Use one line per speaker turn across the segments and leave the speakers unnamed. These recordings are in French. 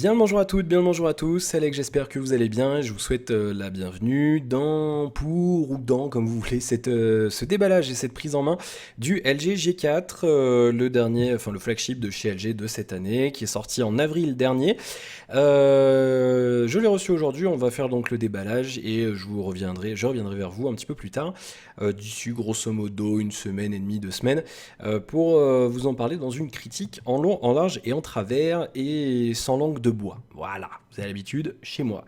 Bien le bonjour à toutes, bien le bonjour à tous, c'est Alex, j'espère que vous allez bien et je vous souhaite la bienvenue dans, comme vous voulez, ce déballage et cette prise en main du LG G4, le dernier, enfin le flagship de chez LG de cette année, qui est sorti en avril dernier. Je l'ai reçu aujourd'hui, on va faire donc le déballage et je reviendrai vers vous un petit peu plus tard, d'ici grosso modo une semaine et demie, 2 semaines, pour vous en parler dans une critique en long, en large et en travers et sans langue de bois. Voilà, vous avez l'habitude chez moi.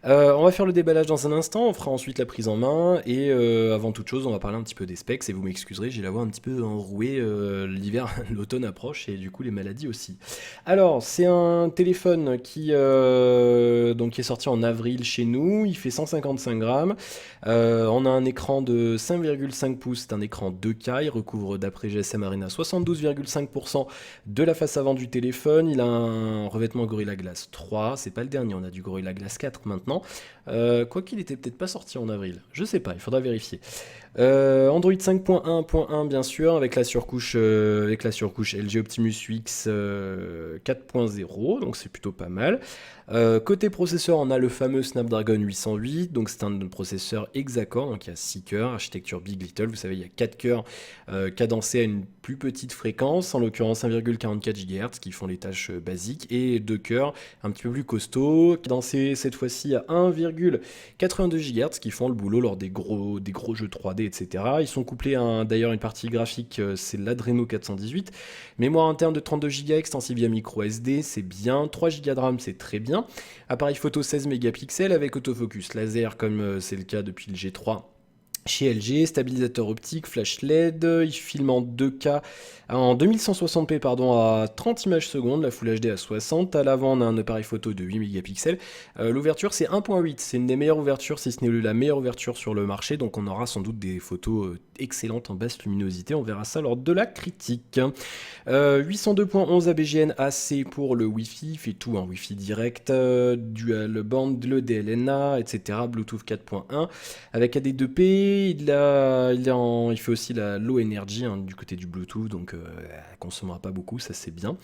On va faire le déballage dans un instant, on fera ensuite la prise en main et avant toute chose, on va parler un petit peu des specs et vous m'excuserez, j'ai la voix un petit peu enrouée, l'hiver, l'automne approche et du coup les maladies aussi. Alors, c'est un téléphone qui est sorti en avril chez nous, il fait 155 grammes. On a un écran de 5,5 pouces, c'est un écran 2K, il recouvre d'après GSM Arena 72,5% de la face avant du téléphone. Il a un revêtement Gorilla Glass 3, c'est pas le dernier, on a du Gorilla Glass 4 maintenant. Quoi qu'il était peut-être pas sorti en avril, je sais pas, il faudra vérifier. Android 5.1.1 bien sûr avec la surcouche LG Optimus UX 4.0, donc c'est plutôt pas mal. Côté processeur, on a le fameux Snapdragon 808, donc c'est un processeur hexa-core, donc il y a 6 cœurs, architecture Big Little, vous savez il y a 4 cœurs cadencés à une plus petite fréquence, en l'occurrence 1,44 GHz qui font les tâches basiques, et 2 cœurs un petit peu plus costauds, cadencés cette fois-ci à 1,82 GHz qui font le boulot lors des gros jeux 3D, etc. Ils sont couplés à d'ailleurs une partie graphique, c'est l'Adreno 418, mémoire interne de 32 Go extensible via micro SD, c'est bien, 3 Go de RAM, c'est très bien. Appareil photo 16 mégapixels avec autofocus laser comme c'est le cas depuis le G3 chez LG, stabilisateur optique, flash LED, il filme en 2K, en 2160p pardon, à 30 images secondes, la Full HD à 60. À l'avant, on a un appareil photo de 8 mégapixels. L'ouverture, c'est 1.8, c'est une des meilleures ouvertures, si ce n'est la meilleure ouverture sur le marché, donc on aura sans doute des photos excellentes en basse luminosité, on verra ça lors de la critique. 802.11 ABGN AC pour le Wi-Fi, fait tout en Wi-Fi direct, dual band, le DLNA, etc. Bluetooth 4.1 avec AD2P. Il fait aussi la low energy du côté du Bluetooth, donc elle consommera pas beaucoup, ça c'est bien.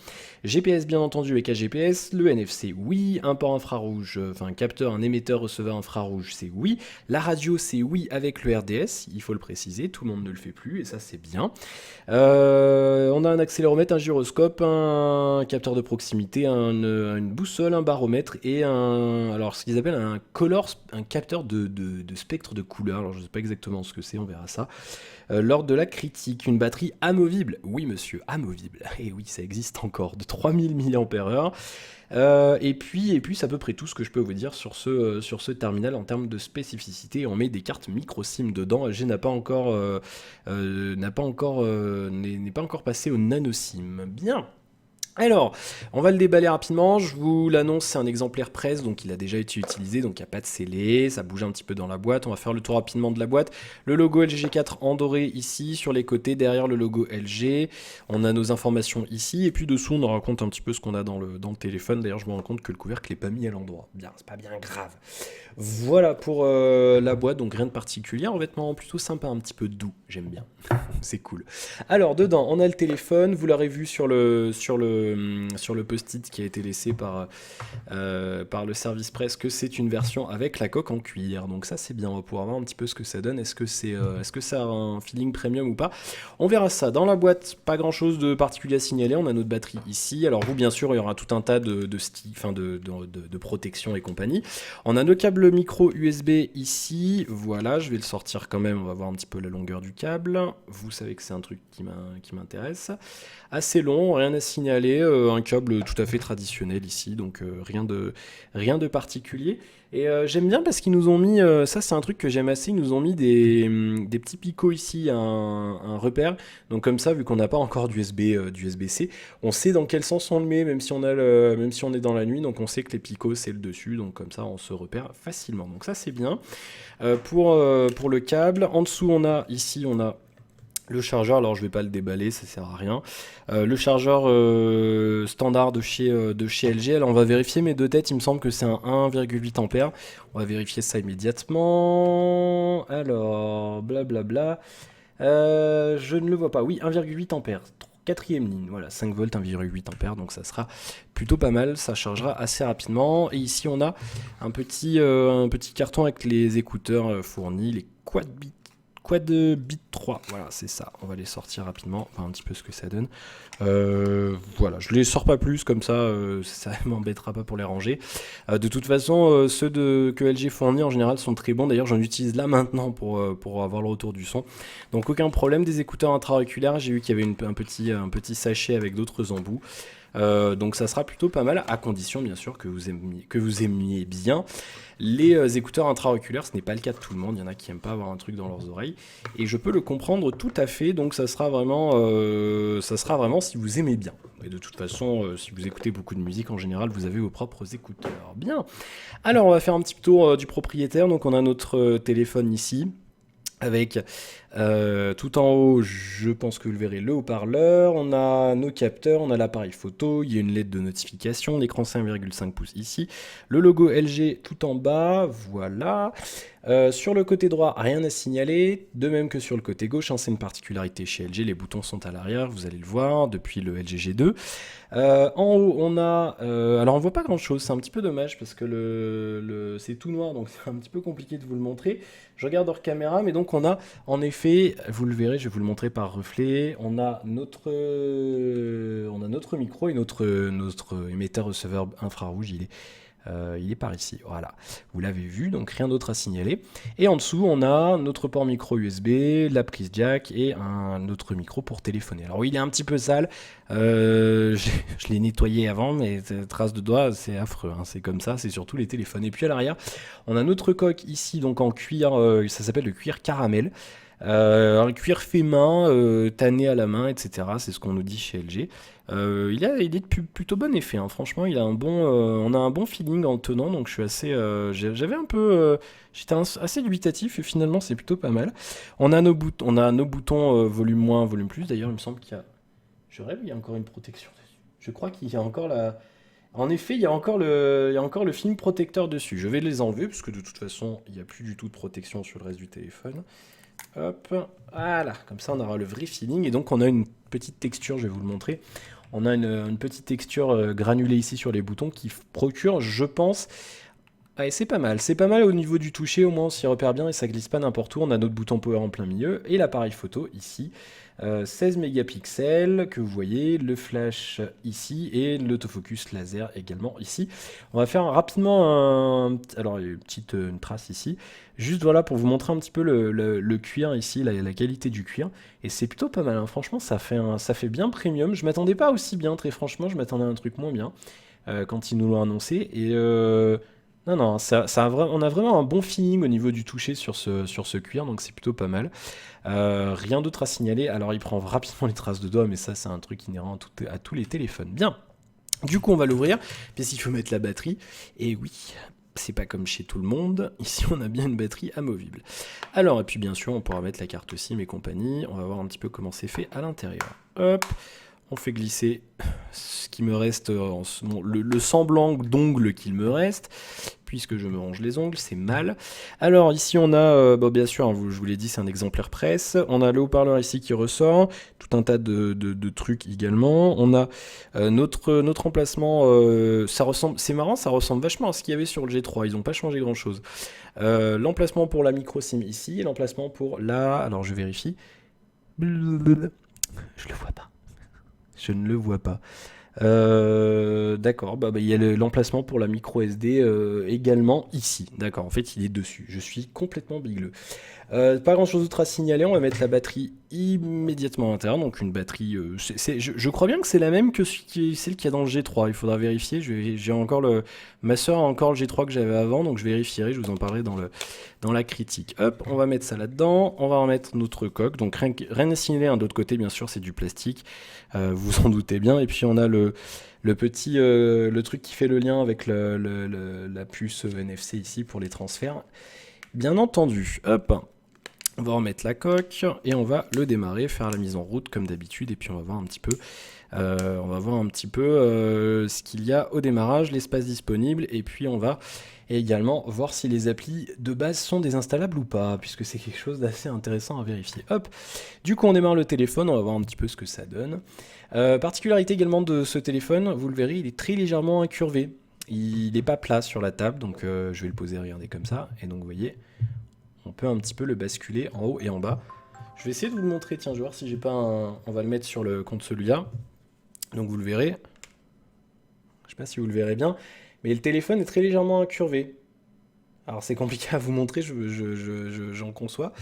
GPS bien entendu avec AGPS, le NFC oui, un port infrarouge, enfin un capteur, un émetteur receveur infrarouge c'est oui, la radio c'est oui avec le RDS, il faut le préciser, tout le monde ne le fait plus et ça c'est bien. On a un accéléromètre, un gyroscope, un capteur de proximité, une boussole, un baromètre et alors ce qu'ils appellent un capteur de spectre de couleur. Alors je ne sais pas exactement ce que c'est, on verra ça. Lors de la critique, une batterie amovible. Oui monsieur, amovible. Et oui, ça existe encore, de 3000 mAh. Et puis c'est à peu près tout ce que je peux vous dire sur ce terminal en termes de spécificité. On met des cartes micro SIM dedans. LG n'est pas encore passé au nano SIM. Bien. Alors, on va le déballer rapidement, je vous l'annonce, c'est un exemplaire presse, donc il a déjà été utilisé, donc il n'y a pas de scellé, ça bouge un petit peu dans la boîte, on va faire le tour rapidement de la boîte. Le logo LG G4 en doré ici, sur les côtés, derrière le logo LG, on a nos informations ici, et puis dessous on nous raconte un petit peu ce qu'on a dans le téléphone, d'ailleurs je me rends compte que le couvercle n'est pas mis à l'endroit, bien, c'est pas bien grave. Voilà pour la boîte, donc rien de particulier, un vêtement plutôt sympa, un petit peu doux, j'aime bien, c'est cool. Alors dedans, on a le téléphone, vous l'aurez vu sur le post-it qui a été laissé par le service presse que c'est une version avec la coque en cuir. Donc ça c'est bien, on va pouvoir voir un petit peu ce que ça donne. Est-ce que ça a un feeling premium ou pas? On verra ça. Dans la boîte, pas grand chose de particulier à signaler. On a notre batterie ici. Alors vous, bien sûr, il y aura tout un tas de protection et compagnie. On a nos câbles micro USB ici. Voilà, je vais le sortir quand même. On va voir un petit peu la longueur du câble. Vous savez que c'est un truc qui m'intéresse. Assez long, rien à signaler, un câble tout à fait traditionnel ici, donc rien de particulier. Et j'aime bien parce qu'ils nous ont mis, ça c'est un truc que j'aime assez, ils nous ont mis des petits picots ici, un repère. Donc comme ça, vu qu'on n'a pas encore d'USB-C, on sait dans quel sens on le met, même si on est dans la nuit, donc on sait que les picots c'est le dessus, donc comme ça on se repère facilement. Donc ça c'est bien. Pour le câble, en dessous ici on a le chargeur, alors je vais pas le déballer, ça sert à rien. Le chargeur standard de chez LG, alors on va vérifier mes deux têtes, il me semble que c'est un 1,8 ampères. On va vérifier ça immédiatement. Alors, blablabla. Je ne le vois pas. Oui, 1,8 ampères. quatrième ligne, voilà, 5 volts, 1,8 ampères, donc ça sera plutôt pas mal, ça chargera assez rapidement. Et ici on a un petit carton avec les écouteurs fournis, les Quad Beat 3, voilà c'est ça, on va les sortir rapidement, voir un petit peu ce que ça donne. Voilà, je les sors pas plus, comme ça ça m'embêtera pas pour les ranger. De toute façon, ceux que LG fournit en général sont très bons, d'ailleurs j'en utilise là maintenant pour avoir le retour du son. Donc aucun problème, des écouteurs intra-auriculaires, j'ai vu qu'il y avait un petit sachet avec d'autres embouts. Donc ça sera plutôt pas mal, à condition bien sûr que vous aimiez bien les écouteurs intra-auriculaires. Ce n'est pas le cas de tout le monde, il y en a qui n'aiment pas avoir un truc dans leurs oreilles, et je peux le comprendre tout à fait, donc ça sera vraiment si vous aimez bien. Et de toute façon, si vous écoutez beaucoup de musique en général, vous avez vos propres écouteurs. Bien, alors on va faire un petit tour du propriétaire. Donc on a notre téléphone ici, avec tout en haut, je pense que vous le verrez, le haut-parleur, on a nos capteurs, on a l'appareil photo, il y a une LED de notification, l'écran 5,5 pouces ici, le logo LG tout en bas, voilà. Sur le côté droit, rien à signaler, de même que sur le côté gauche, hein, c'est une particularité chez LG, les boutons sont à l'arrière, vous allez le voir, depuis le LG G2. En haut, on a... alors on voit pas grand chose, c'est un petit peu dommage parce que c'est tout noir, donc c'est un petit peu compliqué de vous le montrer. Je regarde hors caméra, mais donc on a en effet, vous le verrez, je vais vous le montrer par reflet, on a notre micro et notre émetteur-receveur infrarouge, il est par ici, voilà, vous l'avez vu, donc rien d'autre à signaler. Et en dessous, on a notre port micro USB, la prise jack et un autre micro pour téléphoner. Alors oui, il est un petit peu sale, je l'ai nettoyé avant, mais traces de doigts, c'est affreux, hein, c'est comme ça, c'est surtout les téléphones. Et puis à l'arrière, on a notre coque ici, donc en cuir, ça s'appelle le cuir caramel. Un cuir fait main, tanné à la main, etc. C'est ce qu'on nous dit chez LG. Il est de plutôt bon effet, hein. Franchement, on a un bon feeling en le tenant, donc je suis assez, j'étais assez dubitatif et finalement c'est plutôt pas mal. On a nos boutons volume moins, volume plus. D'ailleurs, il me semble qu'il y a, je rêve, il y a encore une protection dessus. Je crois qu'il y a encore en effet, il y a encore le film protecteur dessus. Je vais les enlever parce que de toute façon, il n'y a plus du tout de protection sur le reste du téléphone. Hop, voilà, comme ça on aura le vrai feeling. Et donc on a une petite texture, je vais vous le montrer. On a une petite texture granulée ici sur les boutons qui procure, je pense... Ouais, c'est pas mal au niveau du toucher, au moins on s'y repère bien et ça glisse pas n'importe où. On a notre bouton power en plein milieu et l'appareil photo ici, 16 mégapixels que vous voyez, le flash ici et l'autofocus laser également ici. On va faire rapidement alors il y a une trace ici, juste voilà pour vous montrer un petit peu le cuir ici, la qualité du cuir, et c'est plutôt pas mal, hein. Franchement ça fait bien premium. Je m'attendais pas aussi bien, très franchement, je m'attendais à un truc moins bien quand ils nous l'ont annoncé, et non, non, on a vraiment un bon feeling au niveau du toucher sur ce cuir, donc c'est plutôt pas mal. Rien d'autre à signaler. Alors il prend rapidement les traces de doigts, mais ça c'est un truc inhérent à tous les téléphones. Bien, du coup on va l'ouvrir, puisqu'il faut mettre la batterie. Et oui, c'est pas comme chez tout le monde, ici on a bien une batterie amovible. Alors, et puis bien sûr on pourra mettre la carte SIM et compagnie. On va voir un petit peu comment c'est fait à l'intérieur. Hop, on fait glisser ce qui me reste, le semblant d'ongle qu'il me reste, puisque je me range les ongles, c'est mal. Alors ici on a, bien sûr, hein, je vous l'ai dit, c'est un exemplaire presse. On a le haut-parleur ici qui ressort, tout un tas de trucs également. On a notre emplacement, c'est marrant, ça ressemble vachement à ce qu'il y avait sur le G3, ils n'ont pas changé grand-chose. L'emplacement pour la micro SIM ici, et l'emplacement pour alors je vérifie. Je le vois pas. Je ne le vois pas. D'accord, il y a l'emplacement pour la micro SD également ici. D'accord, en fait il est dessus. Je suis complètement bigleux. Pas grand chose d'autre à signaler, on va mettre la batterie immédiatement à l'intérieur. Donc une batterie, je crois bien que c'est la même que celle qu'il y a dans le G3. Il faudra vérifier. Ma soeur a encore le G3 que j'avais avant, donc je vérifierai, je vous en parlerai dans la critique. Hop, on va mettre ça là-dedans, on va remettre notre coque. Donc rien à signaler, hein. D'autre côté, bien sûr, c'est du plastique, vous en doutez bien. Et puis on a le truc qui fait le lien avec la puce NFC ici pour les transferts. Bien entendu, hop, on va remettre la coque et on va le démarrer, faire la mise en route comme d'habitude, et puis on va voir un petit peu On va voir un petit peu ce qu'il y a au démarrage, l'espace disponible, et puis on va également voir si les applis de base sont désinstallables ou pas, puisque c'est quelque chose d'assez intéressant à vérifier. Hop, du coup on démarre le téléphone, on va voir un petit peu ce que ça donne. Particularité également de ce téléphone, vous le verrez, il est très légèrement incurvé. Il n'est pas plat sur la table, donc je vais le poser, regardez comme ça, et donc vous voyez, on peut un petit peu le basculer en haut et en bas. Je vais essayer de vous le montrer, tiens, je vais voir si j'ai pas un... On va le mettre sur le compte celui-là. Donc vous le verrez. Je sais pas si vous le verrez bien. Mais le téléphone est très légèrement incurvé. Alors c'est compliqué à vous montrer, j'en conçois.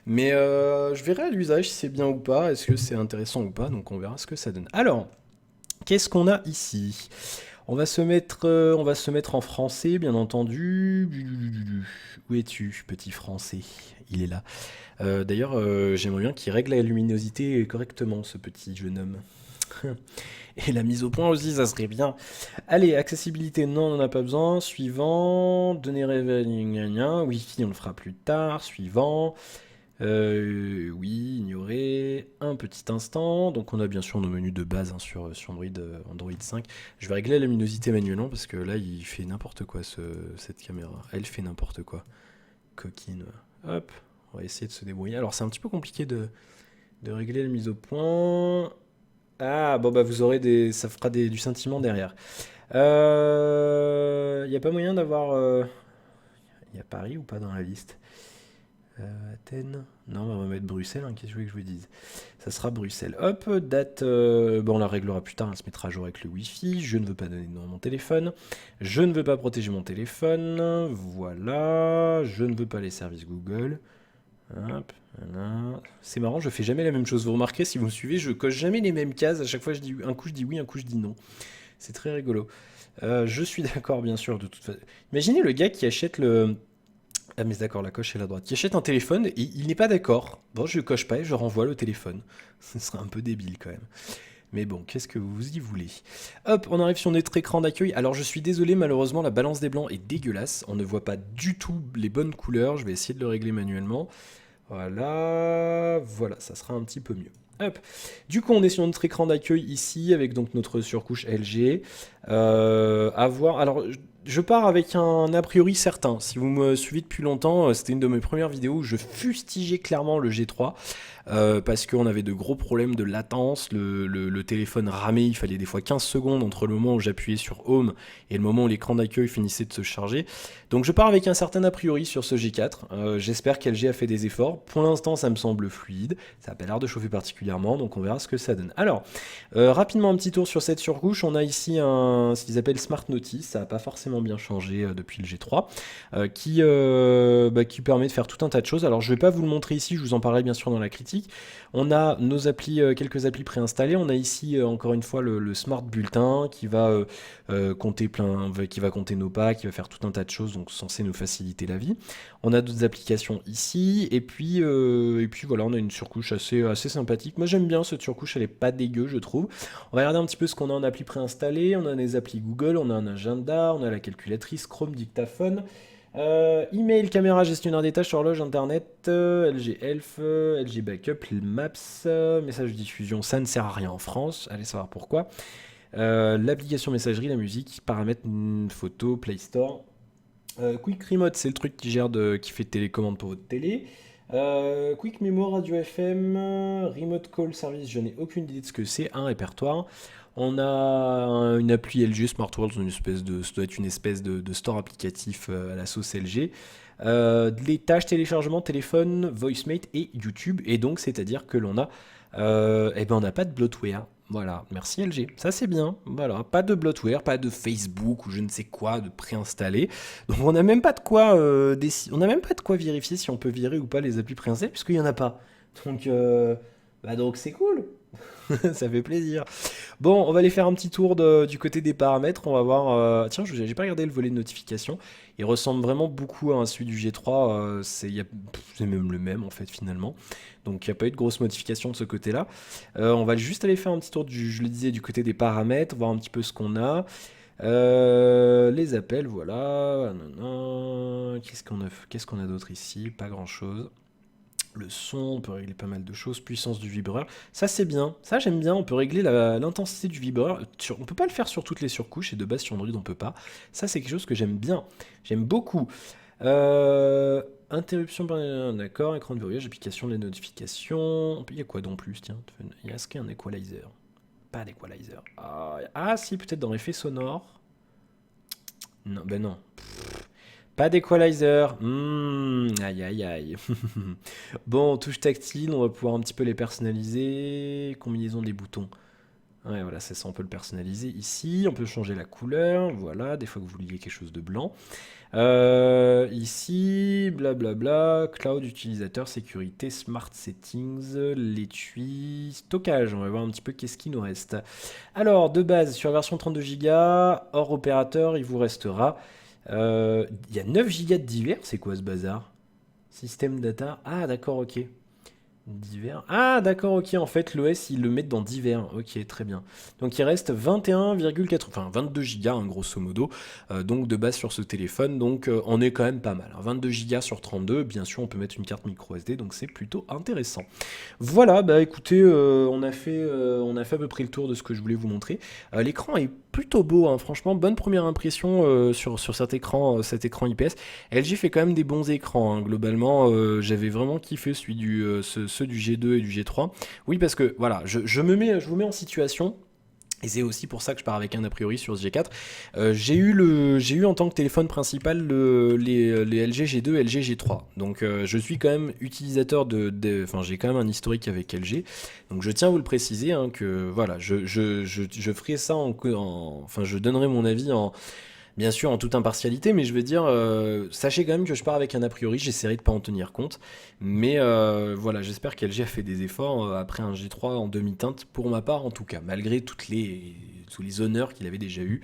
Mais je verrai à l'usage si c'est bien ou pas, est-ce que c'est intéressant ou pas. Donc on verra ce que ça donne. Alors, qu'est-ce qu'on a ici? On va se mettre en français, bien entendu. Où es-tu, petit français? Il est là. D'ailleurs, j'aimerais bien qu'il règle la luminosité correctement, ce petit jeune homme. Et la mise au point aussi, ça serait bien. Allez, accessibilité, non, on n'en a pas besoin. Suivant. Données révélées, gna gna. Wi-Fi, on le fera plus tard. Suivant. Oui, ignorer. Un petit instant. Donc on a bien sûr nos menus de base hein, sur Android 5. Je vais régler la luminosité manuellement parce que là, il fait n'importe quoi, cette caméra. Elle fait n'importe quoi. Coquine. Hop. On va essayer de se débrouiller. Alors c'est un petit peu compliqué de régler la mise au point. Ah, bon bah vous aurez des... ça fera du sentiment derrière. Il n'y a pas moyen d'avoir... Il y a Paris ou pas dans la liste? Athènes? Non, on va mettre Bruxelles, hein, qu'est-ce que je veux que je vous dise? Ça sera Bruxelles. Hop, date... bon, on la réglera plus tard, elle se mettra à jour avec le Wi-Fi. Je ne veux pas donner de nom à mon téléphone. Je ne veux pas protéger mon téléphone. Voilà. Je ne veux pas les services Google. Hop, voilà. C'est marrant, je fais jamais la même chose. Vous remarquez, si vous me suivez, je coche jamais les mêmes cases. À chaque fois, je dis un coup je dis oui, un coup je dis non. C'est très rigolo. Je suis d'accord, bien sûr, de toute façon. Imaginez le gars qui achète le. Ah, mais d'accord, la coche est à la droite. Qui achète un téléphone et il n'est pas d'accord. Bon, je coche pas et je renvoie le téléphone. Ce serait un peu débile quand même. Mais bon, qu'est-ce que vous y voulez? Hop, on arrive sur notre écran d'accueil. Alors, je suis désolé, malheureusement, la balance des blancs est dégueulasse. On ne voit pas du tout les bonnes couleurs. Je vais essayer de le régler manuellement. Voilà, voilà, ça sera un petit peu mieux. Hop. Du coup, on est sur notre écran d'accueil ici avec donc notre surcouche LG. À voir. Alors, je pars avec un a priori certain. Si vous me suivez depuis longtemps, c'était une de mes premières vidéos où je fustigeais clairement le G3 parce qu'on avait de gros problèmes de latence. Le téléphone ramait, il fallait des fois 15 secondes entre le moment où j'appuyais sur Home et le moment où l'écran d'accueil finissait de se charger. Donc je pars avec un certain a priori sur ce G4. J'espère qu'LG a fait des efforts. Pour l'instant, ça me semble fluide. Ça n'a pas l'air de chauffer particulièrement, donc on verra ce que ça donne. Alors, rapidement un petit tour sur cette surcouche. On a ici ce qu'ils appellent Smart Notice. Ça n'a pas forcément bien changé depuis le G3, qui permet de faire tout un tas de choses. Alors je ne vais pas vous le montrer ici, je vous en parlerai bien sûr dans la critique. On a nos applis, quelques applis préinstallées. On a ici encore une fois le Smart Bulletin qui va qui va compter nos pas, qui va faire tout un tas de choses, donc censé nous faciliter la vie. On a d'autres applications ici, et puis voilà, on a une surcouche assez sympathique. Moi j'aime bien cette surcouche, elle est pas dégueu je trouve. On va regarder un petit peu ce qu'on a en appli préinstallé. On a des applis Google, on a un agenda, on a la calculatrice, Chrome, dictaphone. Email, caméra, gestionnaire des tâches, horloge, internet, LG Elf, LG Backup, Maps, message de diffusion, ça ne sert à rien en France, allez savoir pourquoi. L'application messagerie, la musique, paramètres, photo, Play Store. Quick Remote, c'est le truc qui fait télécommande pour votre télé. Quick Memo, Radio FM, Remote Call Service, je n'ai aucune idée de ce que c'est, un répertoire. On a une appli LG SmartWorld, ça doit être une espèce de store applicatif à la sauce LG. Les tâches téléchargement, téléphone, VoiceMate et YouTube. Et donc, c'est-à-dire que l'on a, on n'a pas de bloatware. Voilà, merci LG, ça c'est bien. Voilà, pas de bloatware, pas de Facebook ou je ne sais quoi de préinstallé. Donc on n'a même pas de quoi on n'a même pas de quoi vérifier si on peut virer ou pas les applis préinstallées puisqu'il y en a pas. Donc c'est cool. Ça fait plaisir. Bon, on va aller faire un petit tour du côté des paramètres. On va voir. Tiens, j'ai pas regardé le volet de notification. Il ressemble vraiment beaucoup à celui du G3. C'est même le même en fait finalement. Donc il n'y a pas eu de grosse modification de ce côté-là. On va juste aller faire un petit tour je le disais, du côté des paramètres, voir un petit peu ce qu'on a. Les appels, voilà. Qu'est-ce qu'on a d'autre ici? Pas grand-chose. Le son, on peut régler pas mal de choses, puissance du vibreur. Ça c'est bien, ça j'aime bien, on peut régler l'intensité du vibreur. On peut pas le faire sur toutes les surcouches et de base sur Android on peut pas. Ça c'est quelque chose que j'aime bien, j'aime beaucoup. Interruption, d'accord, écran de verrouillage, application des notifications. Il y a quoi donc plus, tiens, il y a ce qu'un equalizer. Pas d'equalizer. Ah si, peut-être dans effet sonore. Non, ben non. Pas d'equalizer. Aïe aïe aïe. Bon, touche tactile, on va pouvoir un petit peu les personnaliser. Combinaison des boutons. Ouais, voilà, c'est ça, on peut le personnaliser ici. On peut changer la couleur. Voilà, des fois que vous vouliez quelque chose de blanc. Ici, blablabla, cloud utilisateur, sécurité, smart settings, l'étui, stockage. On va voir un petit peu qu'est-ce qui nous reste. Alors, de base, sur la version 32 Go, hors opérateur, il vous restera. Il y a 9 Go de divers, c'est quoi ce bazar? Système data. Ah, d'accord, ok. Divers. Ah, d'accord, ok. En fait, l'OS, ils le mettent dans divers. Ok, très bien. Donc, il reste 21,4, enfin 22 Go, hein, grosso modo. Donc, de base sur ce téléphone. Donc, on est quand même pas mal. 22 Go sur 32. Bien sûr, on peut mettre une carte micro SD. Donc, c'est plutôt intéressant. Voilà, bah écoutez, on a fait à peu près le tour de ce que je voulais vous montrer. L'écran est plutôt beau, hein. Franchement, bonne première impression sur cet écran IPS. LG fait quand même des bons écrans, hein. Globalement, j'avais vraiment kiffé ceux du G2 et du G3. Oui, parce que voilà, je vous mets en situation. Et c'est aussi pour ça que je pars avec un a priori sur ce G4. J'ai eu en tant que téléphone principal les LG G2 et LG G3. Donc je suis quand même utilisateur enfin j'ai quand même un historique avec LG. Donc je tiens à vous le préciser, hein, que voilà, je ferai ça enfin je donnerai mon avis bien sûr en toute impartialité, mais je veux dire, sachez quand même que je pars avec un a priori, j'essaierai de pas en tenir compte, mais voilà, j'espère qu'LG a fait des efforts après un G3 en demi-teinte, pour ma part en tout cas, malgré tous les honneurs qu'il avait déjà eu.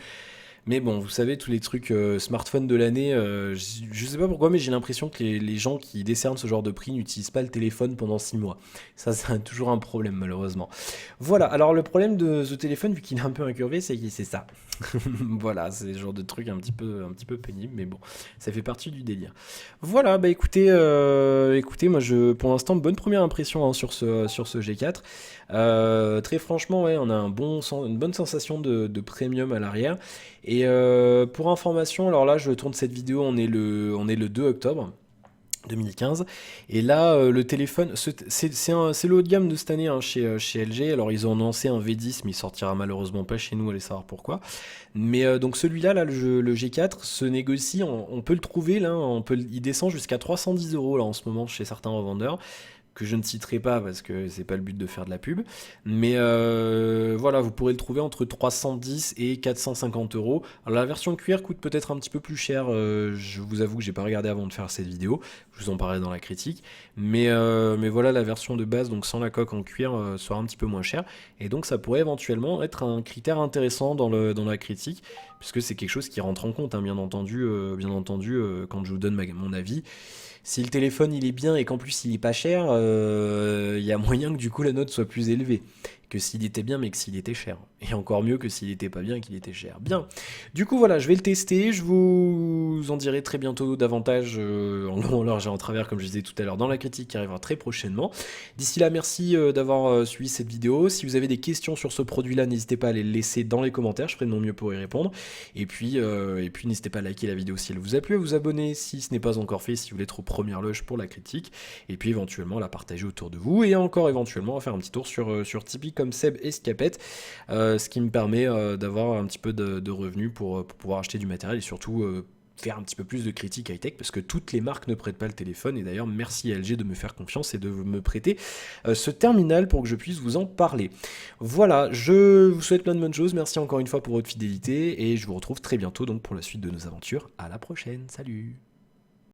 Mais bon, vous savez, tous les trucs smartphone de l'année, je sais pas pourquoi, mais j'ai l'impression que les gens qui décernent ce genre de prix n'utilisent pas le téléphone pendant 6 mois. Ça, c'est toujours un problème, malheureusement. Voilà, alors le problème de ce téléphone, vu qu'il est un peu incurvé, c'est ça. Voilà, c'est le genre de truc un petit peu pénible, mais bon, ça fait partie du délire. Voilà, bah écoutez, moi, pour l'instant, bonne première impression, hein, sur ce G4. Très franchement, ouais, on a une bonne sensation de premium à l'arrière. Et pour information, alors là, je tourne cette vidéo, on est le 2 octobre 2015. Et là, le téléphone, c'est le haut de gamme de cette année, hein, chez LG. Alors, ils ont lancé un V10, mais il sortira malheureusement pas chez nous, allez savoir pourquoi. Mais donc celui-là, là, le G4, se négocie, on peut le trouver, là, il descend jusqu'à 310 € là en ce moment chez certains revendeurs, que je ne citerai pas parce que c'est pas le but de faire de la pub. Mais voilà, vous pourrez le trouver entre 310 et 450 €. Alors la version cuir coûte peut-être un petit peu plus cher, je vous avoue que j'ai pas regardé avant de faire cette vidéo, je vous en parlerai dans la critique. Mais voilà, la version de base, donc sans la coque en cuir, sera un petit peu moins chère. Et donc ça pourrait éventuellement être un critère intéressant dans la critique, puisque c'est quelque chose qui rentre en compte, hein, bien entendu, quand je vous donne mon avis. Si le téléphone il est bien et qu'en plus il est pas cher, il y a moyen que du coup la note soit plus élevée que s'il était bien mais que s'il était cher. Et encore mieux que s'il était pas bien et qu'il était cher. Bien. Du coup voilà, je vais le tester, je vous en dirai très bientôt davantage en long, en large et en travers, comme je disais tout à l'heure, dans la critique qui arrivera très prochainement. D'ici là, merci d'avoir suivi cette vidéo. Si vous avez des questions sur ce produit-là, n'hésitez pas à les laisser dans les commentaires, je ferai de mon mieux pour y répondre. Et puis n'hésitez pas à liker la vidéo si elle vous a plu, à vous abonner si ce n'est pas encore fait, si vous voulez être aux premières loges pour la critique. Et puis éventuellement la partager autour de vous, et encore éventuellement à faire un petit tour sur Tipeee comme Seb Escapette, ce qui me permet d'avoir un petit peu de revenus pour pouvoir acheter du matériel et surtout faire un petit peu plus de critiques high-tech, parce que toutes les marques ne prêtent pas le téléphone. Et d'ailleurs, merci à LG de me faire confiance et de me prêter ce terminal pour que je puisse vous en parler. Voilà, je vous souhaite plein de bonnes choses. Merci encore une fois pour votre fidélité et je vous retrouve très bientôt donc pour la suite de nos aventures. À la prochaine, salut!